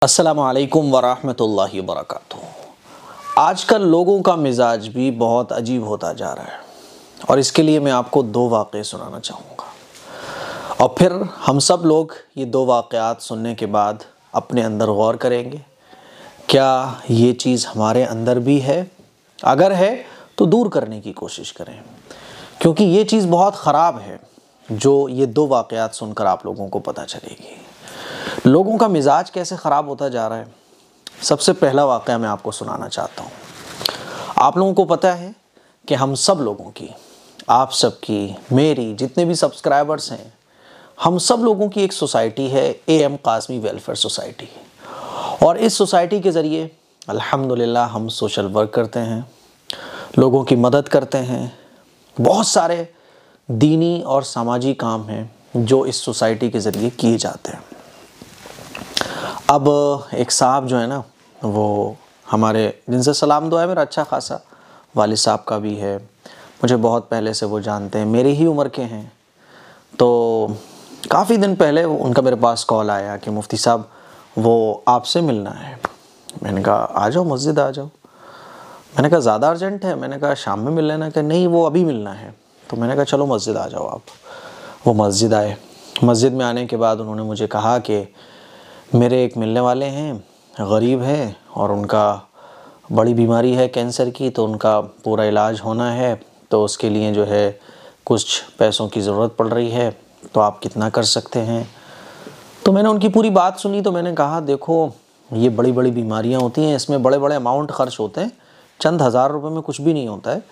अस्सलामु अलैकुम वरहमतुल्लाहि वबरकातुहू। आजकल लोगों का मिजाज भी बहुत अजीब होता जा रहा है और इसके लिए मैं आपको दो वाक़े सुनाना चाहूँगा और फिर हम सब लोग ये दो वाक़यात सुनने के बाद अपने अंदर गौर करेंगे, क्या ये चीज़ हमारे अंदर भी है? अगर है तो दूर करने की कोशिश करें, क्योंकि ये चीज़ बहुत ख़राब है जो ये दो वाक़यात सुनकर आप लोगों को पता चलेगी। लोगों का मिजाज कैसे ख़राब होता जा रहा है। सबसे पहला वाक़या मैं आपको सुनाना चाहता हूँ। आप लोगों को पता है कि हम सब लोगों की, आप सबकी, मेरी, जितने भी सब्सक्राइबर्स हैं, हम सब लोगों की एक सोसाइटी है, AM काज़मी वेलफेयर सोसाइटी। और इस सोसाइटी के ज़रिए अल्हम्दुलिल्लाह हम सोशल वर्क करते हैं, लोगों की मदद करते हैं। बहुत सारे दीनी और समाजी काम हैं जो इस सोसाइटी के ज़रिए किए जाते हैं। अब एक साहब जो है ना, वो हमारे, जिनसे सलाम दुआ है मेरा अच्छा खासा, वालिद साहब का भी है, मुझे बहुत पहले से वो जानते हैं, मेरी ही उम्र के हैं। तो काफ़ी दिन पहले उनका मेरे पास कॉल आया कि मुफ्ती साहब वो आपसे मिलना है। मैंने कहा आ जाओ, मस्जिद आ जाओ। मैंने कहा ज़्यादा अर्जेंट है? मैंने कहा शाम में मिल लेना। कि नहीं, वो अभी मिलना है। तो मैंने कहा चलो मस्जिद आ जाओ आप। वो मस्जिद आए। मस्जिद में आने के बाद उन्होंने मुझे कहा कि मेरे एक मिलने वाले हैं, गरीब हैं और उनका बड़ी बीमारी है कैंसर की, तो उनका पूरा इलाज होना है, तो उसके लिए जो है कुछ पैसों की ज़रूरत पड़ रही है, तो आप कितना कर सकते हैं? तो मैंने उनकी पूरी बात सुनी। तो मैंने कहा देखो, ये बड़ी बड़ी बीमारियां होती हैं, इसमें बड़े बड़े अमाउंट खर्च होते हैं, चंद हज़ार रुपये में कुछ भी नहीं होता है।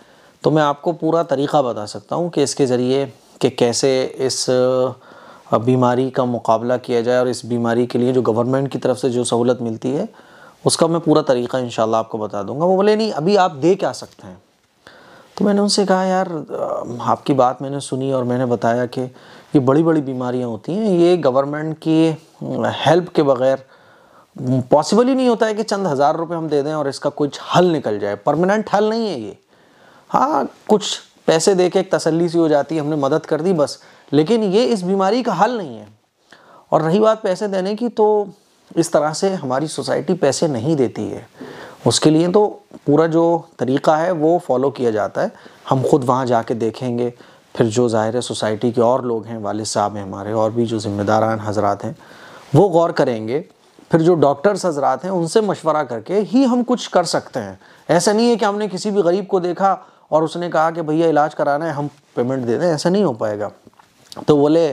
तो मैं आपको पूरा तरीक़ा बता सकता हूँ कि इसके ज़रिए कि कैसे इस बीमारी का मुकाबला किया जाए और इस बीमारी के लिए जो गवर्नमेंट की तरफ से जो सहूलत मिलती है उसका मैं पूरा तरीक़ा इंशाल्लाह आपको बता दूंगा। वो बोले नहीं, अभी आप दे क्या सकते हैं? तो मैंने उनसे कहा यार, आपकी बात मैंने सुनी और मैंने बताया कि ये बड़ी बड़ी बीमारियां होती हैं, ये गवर्नमेंट की हेल्प के बग़ैर पॉसिबल ही नहीं होता है कि चंद हज़ार रुपये हम दे दें और इसका कुछ हल निकल जाए। परमानेंट हल नहीं है ये। हाँ, कुछ पैसे दे के एक तसल्ली सी हो जाती है, हमने मदद कर दी बस, लेकिन ये इस बीमारी का हल नहीं है। और रही बात पैसे देने की, तो इस तरह से हमारी सोसाइटी पैसे नहीं देती है। उसके लिए तो पूरा जो तरीक़ा है वो फॉलो किया जाता है। हम ख़ुद वहाँ जाके देखेंगे, फिर जो ज़ाहिर है सोसाइटी के और लोग हैं, वालिद साहब हैं हमारे, और भी जो ज़िम्मेदारान हज़रात हैं, वो गौर करेंगे। फिर जो डॉक्टर्स हज़रात हैं उनसे मशवरा करके ही हम कुछ कर सकते हैं। ऐसा नहीं है कि हमने किसी भी गरीब को देखा और उसने कहा कि भैया इलाज कराना है, हम पेमेंट दे दें, ऐसा नहीं हो पाएगा। तो बोले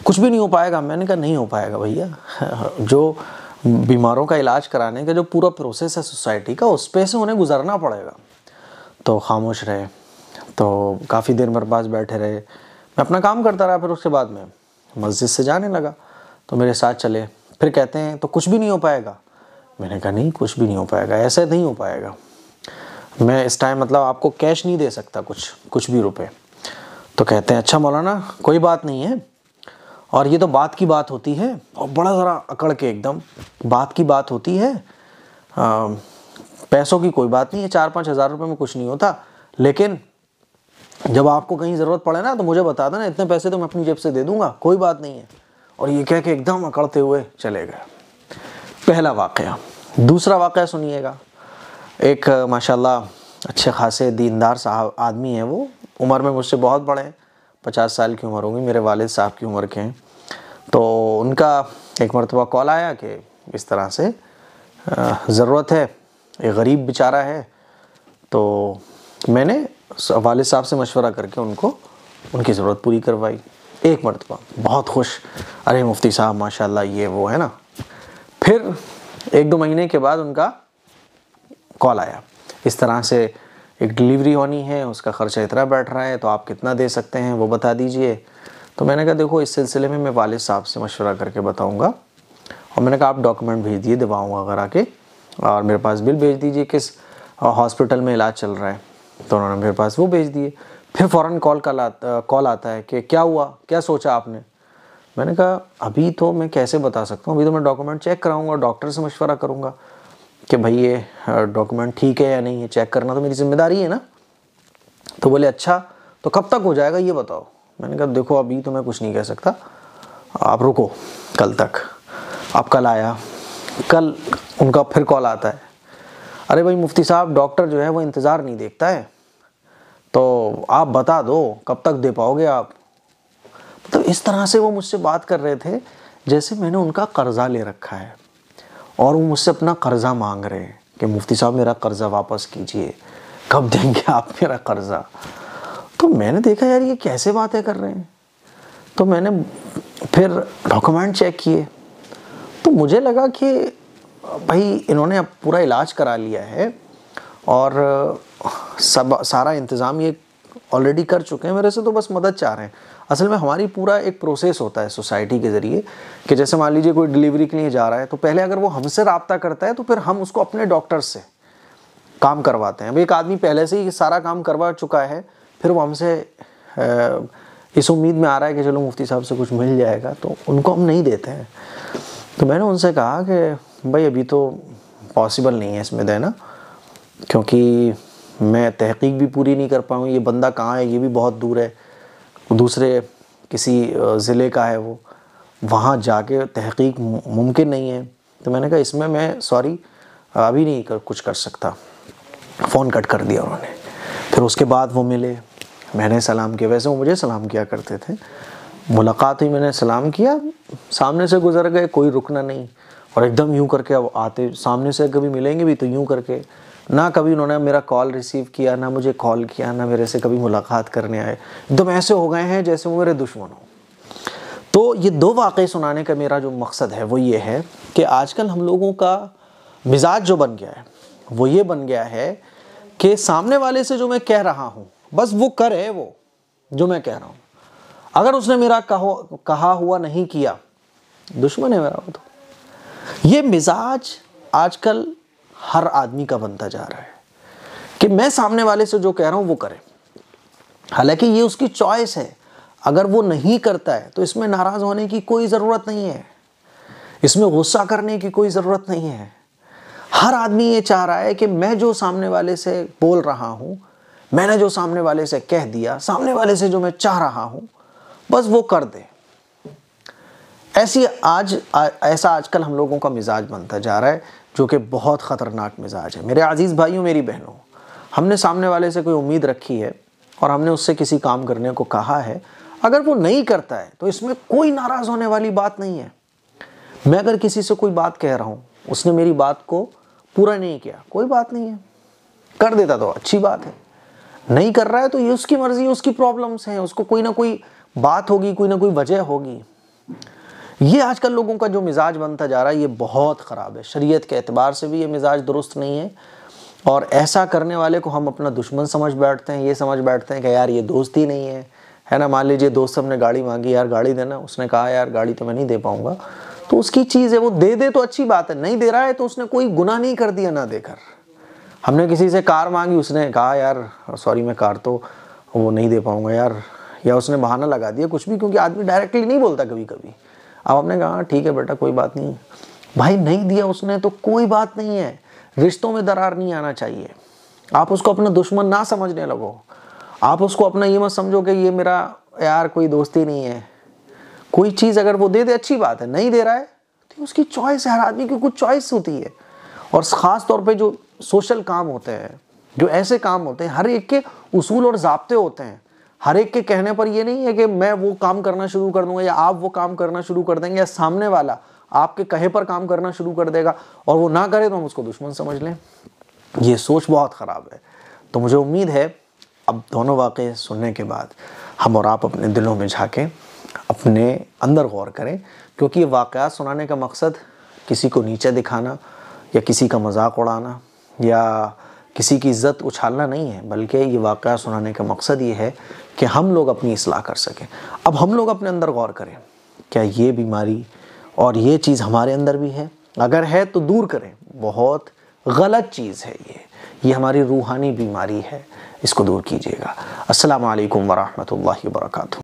कुछ भी नहीं हो पाएगा। मैंने कहा नहीं हो पाएगा भैया, जो बीमारों का इलाज कराने का जो पूरा प्रोसेस है सोसाइटी का, उस पे से उन्हें गुजरना पड़ेगा। तो खामोश रहे। तो काफ़ी देर मेरे पास बैठे रहे, मैं अपना काम करता रहा। फिर उसके बाद में मस्जिद से जाने लगा, तो मेरे साथ चले। फिर कहते हैं तो कुछ भी नहीं हो पाएगा। मैंने कहा नहीं, कुछ भी नहीं हो पाएगा, ऐसा नहीं हो पाएगा। मैं इस टाइम मतलब आपको कैश नहीं दे सकता कुछ भी रुपए। तो कहते हैं अच्छा मौलाना, कोई बात नहीं है, और ये तो बात की बात होती है। और बड़ा ज़रा अकड़ के एकदम, बात की बात होती है, पैसों की कोई बात नहीं है, 4-5 हज़ार रुपये में कुछ नहीं होता, लेकिन जब आपको कहीं ज़रूरत पड़े ना तो मुझे बता देना, इतने पैसे तो मैं अपनी जेब से दे दूँगा, कोई बात नहीं है। और ये कह के एकदम अकड़ते हुए चले गए। पहला वाक़या। दूसरा वाक़या सुनिएगा। एक माशाल्लाह अच्छे खासे दीनदार साहब आदमी हैं, वो उम्र में मुझसे बहुत बड़े हैं, 50 साल की उम्र होगी, मेरे वालिद साहब की उम्र के हैं। तो उनका एक मरतबा कॉल आया कि इस तरह से ज़रूरत है, एक गरीब बेचारा है। तो मैंने वालिद साहब से मशवरा करके उनको उनकी ज़रूरत पूरी करवाई। एक मरतबा बहुत खुश, अरे मुफ्ती साहब माशाल्लाह, ये वो है ना। फिर 1-2 महीने के बाद उनका कॉल आया, इस तरह से एक डिलीवरी होनी है, उसका ख़र्चा इतना बैठ रहा है, तो आप कितना दे सकते हैं वो बता दीजिए। तो मैंने कहा देखो, इस सिलसिले में मैं वालिद साहब से मशवरा करके बताऊंगा। और मैंने कहा आप डॉक्यूमेंट भेज दिए दवाओं वगैरह के, और मेरे पास बिल भेज दीजिए किस हॉस्पिटल में इलाज चल रहा है। तो उन्होंने मेरे पास वो भेज दिए। फिर फ़ौरन कॉल आता है कि क्या हुआ, क्या सोचा आपने? मैंने कहा अभी तो मैं कैसे बता सकता हूँ, अभी तो मैं डॉक्यूमेंट चेक कराऊँगा, डॉक्टर से मशवरा करूँगा कि भाई ये डॉक्यूमेंट ठीक है या नहीं है, चेक करना तो मेरी ज़िम्मेदारी है ना। तो बोले अच्छा, तो कब तक हो जाएगा ये बताओ। मैंने कहा देखो अभी तो मैं कुछ नहीं कह सकता, आप रुको कल तक। अब कल आया, कल उनका फिर कॉल आता है, अरे भाई मुफ्ती साहब डॉक्टर जो है वो इंतज़ार नहीं देखता है, तो आप बता दो कब तक दे पाओगे आप। मतलब इस तरह से वो मुझसे बात कर रहे थे जैसे मैंने उनका कर्जा ले रखा है और वो मुझसे अपना कर्जा मांग रहे हैं कि मुफ्ती साहब मेरा कर्जा वापस कीजिए, कब देंगे आप मेरा कर्जा। तो मैंने देखा यार ये कैसे बातें कर रहे हैं, तो मैंने फिर डॉक्यूमेंट चेक किए तो मुझे लगा कि भाई इन्होंने अब पूरा इलाज करा लिया है और सारा इंतज़ाम ये ऑलरेडी कर चुके हैं, मेरे से तो बस मदद चाह रहे हैं। असल में हमारी पूरा एक प्रोसेस होता है सोसाइटी के ज़रिए कि जैसे मान लीजिए कोई डिलीवरी के लिए जा रहा है तो पहले अगर वो हमसे रब्ता करता है तो फिर हम उसको अपने डॉक्टर से काम करवाते हैं। अब एक आदमी पहले से ही सारा काम करवा चुका है, फिर वो हमसे इस उम्मीद में आ रहा है कि चलो मुफ्ती साहब से कुछ मिल जाएगा, तो उनको हम नहीं देते हैं। तो मैंने उनसे कहा कि भाई अभी तो पॉसिबल नहीं है इसमें देना, क्योंकि मैं तहकीक भी पूरी नहीं कर पाऊँ, ये बंदा कहाँ है ये भी बहुत दूर है, दूसरे किसी ज़िले का है वो, वहाँ जाके तहकीक मुमकिन नहीं है। तो मैंने कहा इसमें मैं सॉरी अभी नहीं कुछ कर सकता। फ़ोन कट कर दिया उन्होंने। फिर उसके बाद वो मिले, मैंने सलाम किया, वैसे वो मुझे सलाम किया करते थे। मुलाकात हुई, मैंने सलाम किया, सामने से गुजर गए, कोई रुकना नहीं और एकदम यूँ करके अब आते सामने से कभी मिलेंगे भी तो यूँ करके, ना कभी उन्होंने मेरा कॉल रिसीव किया, ना मुझे कॉल किया, ना मेरे से कभी मुलाकात करने आए। एकदम ऐसे हो गए हैं जैसे वो मेरे दुश्मन हो। तो ये दो वाक़े सुनाने का मेरा जो मकसद है वो ये है कि आजकल हम लोगों का मिजाज जो बन गया है वो ये बन गया है कि सामने वाले से जो मैं कह रहा हूँ बस वो करे वो जो मैं कह रहा हूँ, अगर उसने मेरा कहा हुआ नहीं किया दुश्मन है मेरा वो। तो ये मिजाज आजकल हर आदमी का बनता जा रहा है कि मैं सामने वाले से जो कह रहा हूँ वो करे, हालांकि ये उसकी चॉइस है। अगर वो नहीं करता है तो इसमें नाराज़ होने की कोई ज़रूरत नहीं है, इसमें गुस्सा करने की कोई ज़रूरत नहीं है। हर आदमी ये चाह रहा है कि मैं जो सामने वाले से बोल रहा हूँ, मैंने जो सामने वाले से कह दिया, सामने वाले से जो मैं चाह रहा हूँ बस वो कर दे। ऐसा आजकल हम लोगों का मिजाज बनता जा रहा है, जो कि बहुत ख़तरनाक मिजाज है। मेरे अजीज़ भाइयों मेरी बहनों, हमने सामने वाले से कोई उम्मीद रखी है और हमने उससे किसी काम करने को कहा है, अगर वो नहीं करता है तो इसमें कोई नाराज़ होने वाली बात नहीं है। मैं अगर किसी से कोई बात कह रहा हूँ, उसने मेरी बात को पूरा नहीं किया, कोई बात नहीं है, कर देता तो अच्छी बात है, नहीं कर रहा है तो ये उसकी मर्ज़ी है, उसकी प्रॉब्लम्स हैं, उसको कोई ना कोई बात होगी, कोई ना कोई वजह होगी। ये आजकल लोगों का जो मिजाज बनता जा रहा है ये बहुत ख़राब है। शरीयत के एतबार से भी ये मिजाज दुरुस्त नहीं है और ऐसा करने वाले को हम अपना दुश्मन समझ बैठते हैं। ये समझ बैठते हैं कि यार ये दोस्त ही नहीं है ना। मान लीजिए दोस्त हमने गाड़ी मांगी, यार गाड़ी देना, उसने कहा यार गाड़ी तो मैं नहीं दे पाऊँगा, तो उसकी चीज़ है, वो दे दे तो अच्छी बात है, नहीं दे रहा है तो उसने कोई गुनाह नहीं कर दिया ना देकर। हमने किसी से कार मांगी, उसने कहा यार सॉरी मैं कार तो वो नहीं दे पाऊँगा यार, या उसने बहाना लगा दिया कुछ भी, क्योंकि आदमी डायरेक्टली नहीं बोलता कभी कभी। अब हमने कहा ठीक है बेटा कोई बात नहीं, भाई नहीं दिया उसने तो कोई बात नहीं है, रिश्तों में दरार नहीं आना चाहिए। आप उसको अपना दुश्मन ना समझने लगो, आप उसको अपना ये मत समझो कि ये मेरा यार कोई दोस्ती नहीं है। कोई चीज़ अगर वो दे दे अच्छी बात है, नहीं दे रहा है तो उसकी चॉइस है। हर आदमी की कुछ चॉइस होती है और ख़ास तौर पे जो सोशल काम होते हैं, जो ऐसे काम होते हैं, हर एक के उसूल और ज़ाब्ते होते हैं। हर एक के कहने पर ये नहीं है कि मैं वो काम करना शुरू कर दूंगा या आप वो काम करना शुरू कर देंगे या सामने वाला आपके कहे पर काम करना शुरू कर देगा और वो ना करे तो हम उसको दुश्मन समझ लें। ये सोच बहुत ख़राब है। तो मुझे उम्मीद है अब दोनों वाक़े सुनने के बाद हम और आप अपने दिलों में झाँकें, अपने अंदर गौर करें, क्योंकि ये वाक़यात सुनाने का मकसद किसी को नीचे दिखाना या किसी का मजाक उड़ाना या किसी की इज़्ज़त उछालना नहीं है, बल्कि ये वाक़या सुनाने का मकसद ये है कि हम लोग अपनी इस्लाह कर सकें। अब हम लोग अपने अंदर गौर करें, क्या ये बीमारी और ये चीज़ हमारे अंदर भी है? अगर है तो दूर करें, बहुत गलत चीज़ है ये हमारी रूहानी बीमारी है, इसको दूर कीजिएगा। अस्सलामु अलैकुम वरहमतुल्लाहि वबरकातुहू।